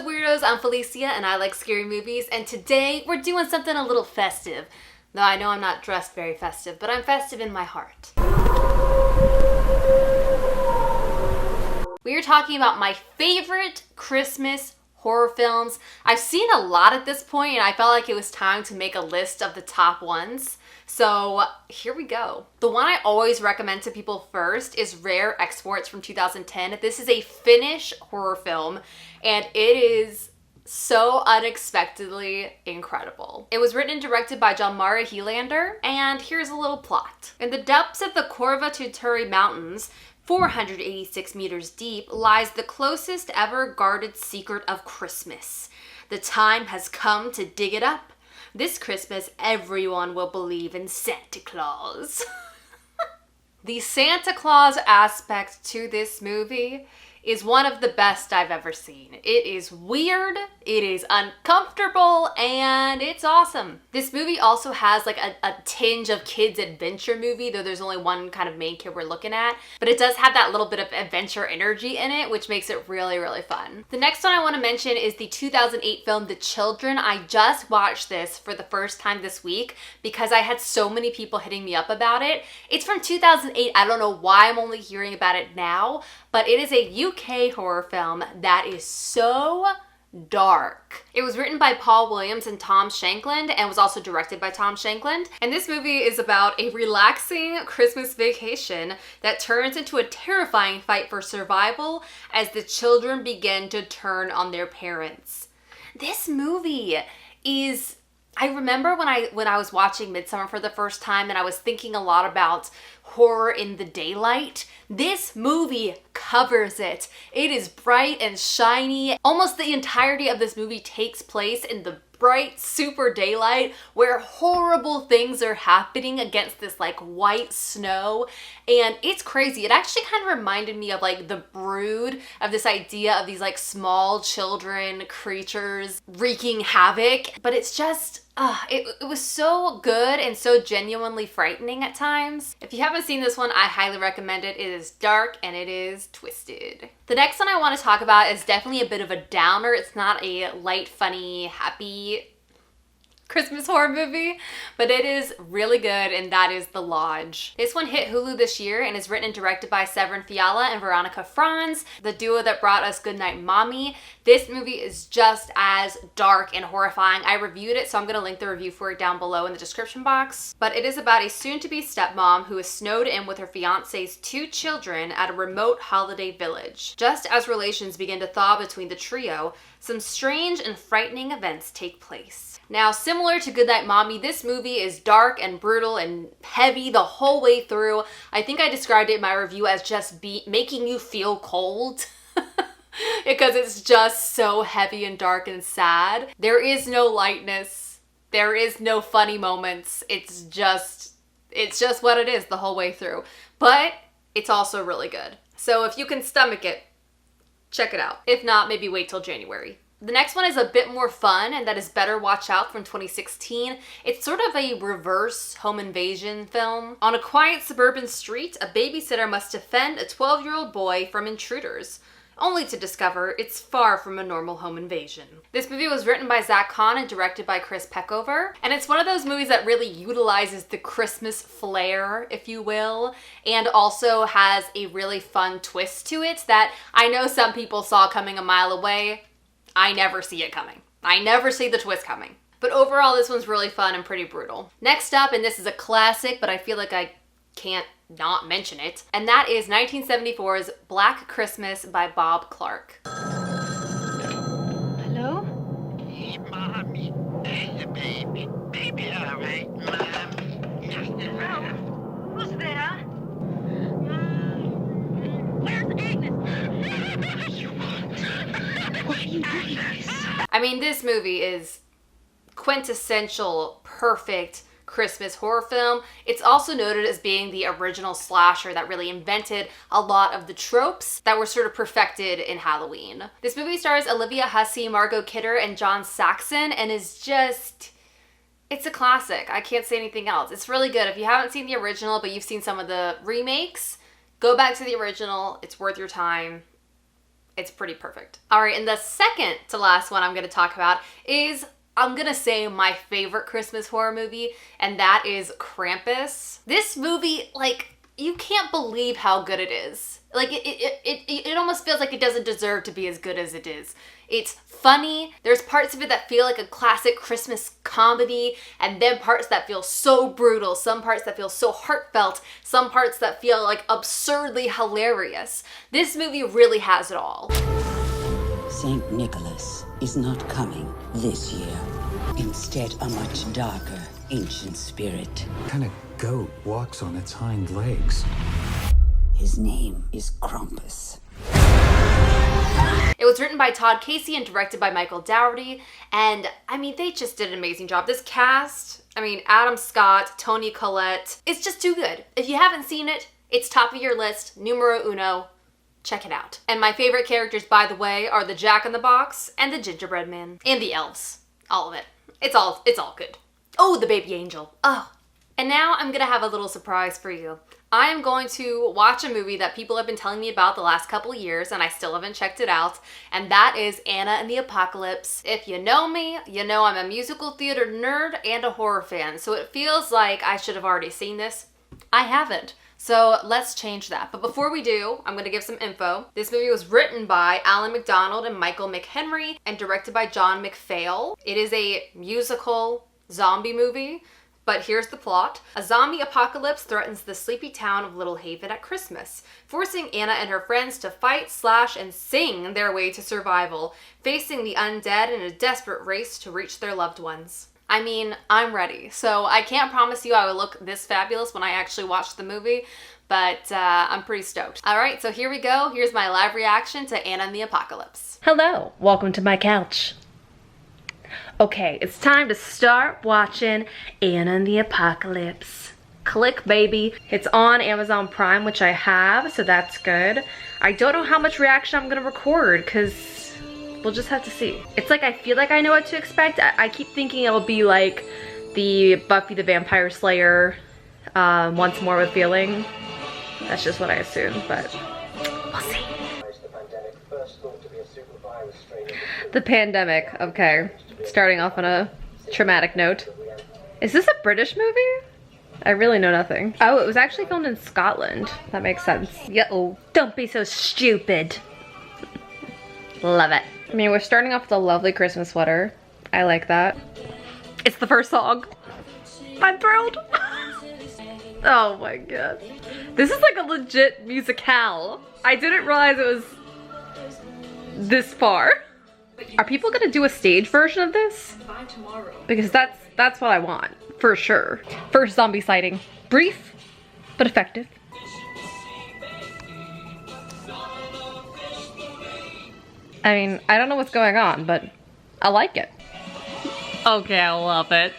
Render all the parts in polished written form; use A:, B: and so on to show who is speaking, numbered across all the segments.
A: up, weirdos? I'm Felicia and I like scary movies, and today we're doing something a little festive. Though I know I'm not dressed very festive, but I'm festive in my heart. We are talking about my favorite Christmas horror films. I've seen a lot at this point and I felt like it was time to make a list of the top ones. So here we go. The one I always recommend to people first is Rare Exports from 2010. This is a Finnish horror film and it is so unexpectedly incredible. It was written and directed by Jalmari Helander, and here's a little plot. In the depths of the Korvatuturi Mountains, 486 meters deep, lies the closest ever guarded secret of Christmas. The time has come to dig it up. This Christmas, everyone will believe in Santa Claus. The Santa Claus aspect to this movie is one of the best I've ever seen. It is weird, it is uncomfortable, and it's awesome. This movie also has like a tinge of kids adventure movie, though there's only one kind of main kid we're looking at, but it does have that little bit of adventure energy in it, which makes it really, really fun. The next one I want to mention is the 2008 film The Children. I just watched this for the first time this week because I had so many people hitting me up about it. It's from 2008. I don't know why I'm only hearing about it now, but it is a UK horror film that is so dark. It was written by Paul Williams and Tom Shankland and was also directed by Tom Shankland. And this movie is about a relaxing Christmas vacation that turns into a terrifying fight for survival as the children begin to turn on their parents. This movie is... I remember when I was watching Midsommar for the first time and I was thinking a lot about horror in the daylight. This movie covers it. It is bright and shiny. Almost the entirety of this movie takes place in the bright, super daylight where horrible things are happening against this like white snow, and it's crazy. It actually kind of reminded me of like The Brood, of this idea of these like small children creatures wreaking havoc, but it's just it was so good and so genuinely frightening at times. If you haven't seen this one, I highly recommend it. It is dark and it is twisted. The next one I want to talk about is definitely a bit of a downer. It's not a light, funny, happy Christmas horror movie, but it is really good, and that is The Lodge. This one hit Hulu this year and is written and directed by Severin Fiala and Veronica Franz, the duo that brought us Goodnight Mommy. This movie is just as dark and horrifying. I reviewed it, so I'm going to link the review for it down below in the description box. But it is about a soon-to-be stepmom who is snowed in with her fiancé's 2 children at a remote holiday village. Just as relations begin to thaw between the trio, some strange and frightening events take place. Now, similar to Goodnight Mommy, this movie is dark and brutal and heavy the whole way through. I think I described it in my review as just making you feel cold. Because it's just so heavy and dark and sad. There is no lightness. There is no funny moments. It's just what it is the whole way through. But it's also really good. So if you can stomach it, check it out. If not, maybe wait till January. The next one is a bit more fun, and that is Better Watch Out from 2016. It's sort of a reverse home invasion film. On a quiet suburban street, a babysitter must defend a 12-year-old boy from intruders, only to discover it's far from a normal home invasion. This movie was written by Zach Kahn and directed by Chris Peckover, and it's one of those movies that really utilizes the Christmas flair, if you will, and also has a really fun twist to it that I know some people saw coming a mile away. I never see it coming. I never see the twist coming. But overall, this one's really fun and pretty brutal. Next up, and this is a classic, but I feel like I can't not mention it, and that is 1974's Black Christmas by Bob Clark.
B: Hello?
C: Hey, Mommy. Hey, baby. Baby, all right, Mom. Just a
B: Hello? Who's there?
C: Where's Agnes?
B: What are you doing?
A: I mean, this movie is quintessential, perfect Christmas horror film. It's also noted as being the original slasher that really invented a lot of the tropes that were sort of perfected in Halloween. This movie stars Olivia Hussey, Margot Kidder, and John Saxon, and is just... it's a classic. I can't say anything else. It's really good. If you haven't seen the original, but you've seen some of the remakes, go back to the original. It's worth your time. It's pretty perfect. All right, and the second to last one I'm going to talk about is, I'm going to say, my favorite Christmas horror movie, and that is Krampus. This movie, like, you can't believe how good it is. Like, it almost feels like it doesn't deserve to be as good as it is. It's funny. There's parts of it that feel like a classic Christmas comedy, and then parts that feel so brutal, some parts that feel so heartfelt, some parts that feel like absurdly hilarious. This movie really has it all.
D: Saint Nicholas is not coming this year. Instead, a much darker, ancient spirit.
E: What kind of goat walks on its hind legs?
D: His name is Krampus.
A: It was written by Todd Casey and directed by Michael Dougherty, and I mean, they just did an amazing job. This cast, I mean, Adam Scott, Toni Collette, it's just too good. If you haven't seen it, it's top of your list, numero uno. Check it out. And my favorite characters, by the way, are the Jack-in-the-Box and the Gingerbread Man and the elves. All of it. It's all good. Oh, the baby angel. Oh. And now I'm gonna have a little surprise for you. I am going to watch a movie that people have been telling me about the last couple of years, and I still haven't checked it out, and that is Anna and the Apocalypse. If you know me, you know I'm a musical theater nerd and a horror fan, so it feels like I should have already seen this. I haven't. So let's change that. But before we do, I'm going to give some info. This movie was written by Alan McDonald and Michael McHenry and directed by John McPhail. It is a musical zombie movie. But here's the plot. A zombie apocalypse threatens the sleepy town of Little Haven at Christmas, forcing Anna and her friends to fight, slash, and sing their way to survival, facing the undead in a desperate race to reach their loved ones. I mean, I'm ready. So I can't promise you I will look this fabulous when I actually watch the movie, but I'm pretty stoked. All right, so here we go. Here's my live reaction to Anna and the Apocalypse.
F: Hello, welcome to my couch. Okay, it's time to start watching Anna and the Apocalypse. Click, baby. It's on Amazon Prime, which I have, so that's good. I don't know how much reaction I'm gonna record, because we'll just have to see. It's like I feel like I know what to expect. I keep thinking it'll be like the Buffy the Vampire Slayer once more with feeling. That's just what I assume, but we'll see. The pandemic, okay. Starting off on a traumatic note. Is this a British movie? I really know nothing. Oh, it was actually filmed in Scotland. That makes sense. Yo, don't be so stupid. Love it. I mean, we're starting off with a lovely Christmas sweater. I like that. It's the first song. I'm thrilled. Oh my god. This is like a legit musicale. I didn't realize it was this far. Are people gonna do a stage version of this? By tomorrow. Because that's what I want, for sure. First zombie sighting. Brief, but effective. I mean, I don't know what's going on, but I like it. Okay, I love it.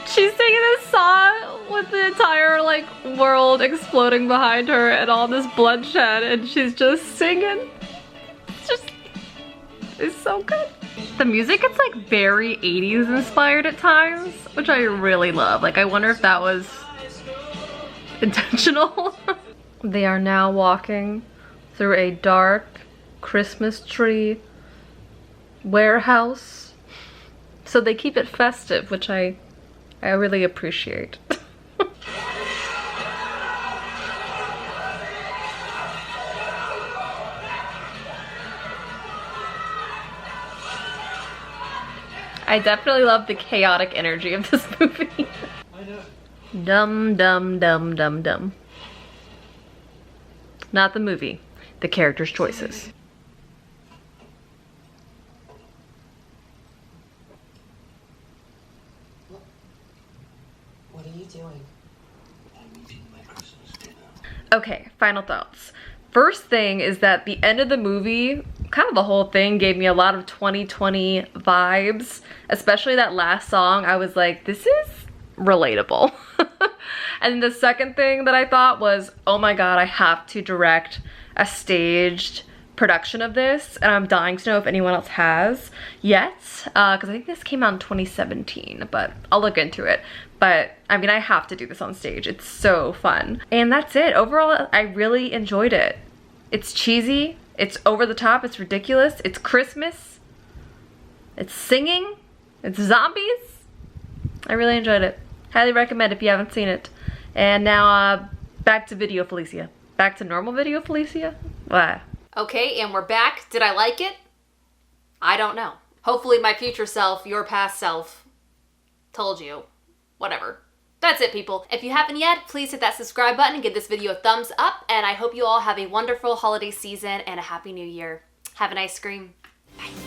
F: She's singing this song with the entire, like, world exploding behind her and all this bloodshed, and she's just singing. It's so good. The music gets like very 80s inspired at times, which I really love. Like, I wonder if that was intentional. They are now walking through a dark Christmas tree warehouse. So they keep it festive, which I really appreciate. I definitely love the chaotic energy of this movie. Dum dum dum dum dum. Not the movie, the character's choices.
D: What are you doing?
C: I'm eating my Christmas dinner.
F: Okay, final thoughts. First thing is that the end of the movie, kind of the whole thing, gave me a lot of 2020 vibes, especially that last song. I was like, this is relatable. And the second thing that I thought was, oh my god, I have to direct a staged production of this, and I'm dying to know if anyone else has yet, because I think this came out in 2017, but I'll look into it. But I mean, I have to do this on stage. It's so fun. And that's it. Overall, I really enjoyed it. It's cheesy, It's over the top, it's ridiculous, it's Christmas, it's singing, it's zombies. I really enjoyed it. Highly recommend if you haven't seen it. And now, back to video Felicia. Back to normal video Felicia? Wow.
A: Okay, and we're back. Did I like it? I don't know. Hopefully my future self, your past self, told you. Whatever. That's it, people. If you haven't yet, please hit that subscribe button and give this video a thumbs up. And I hope you all have a wonderful holiday season and a happy new year. Have an ice cream. Bye.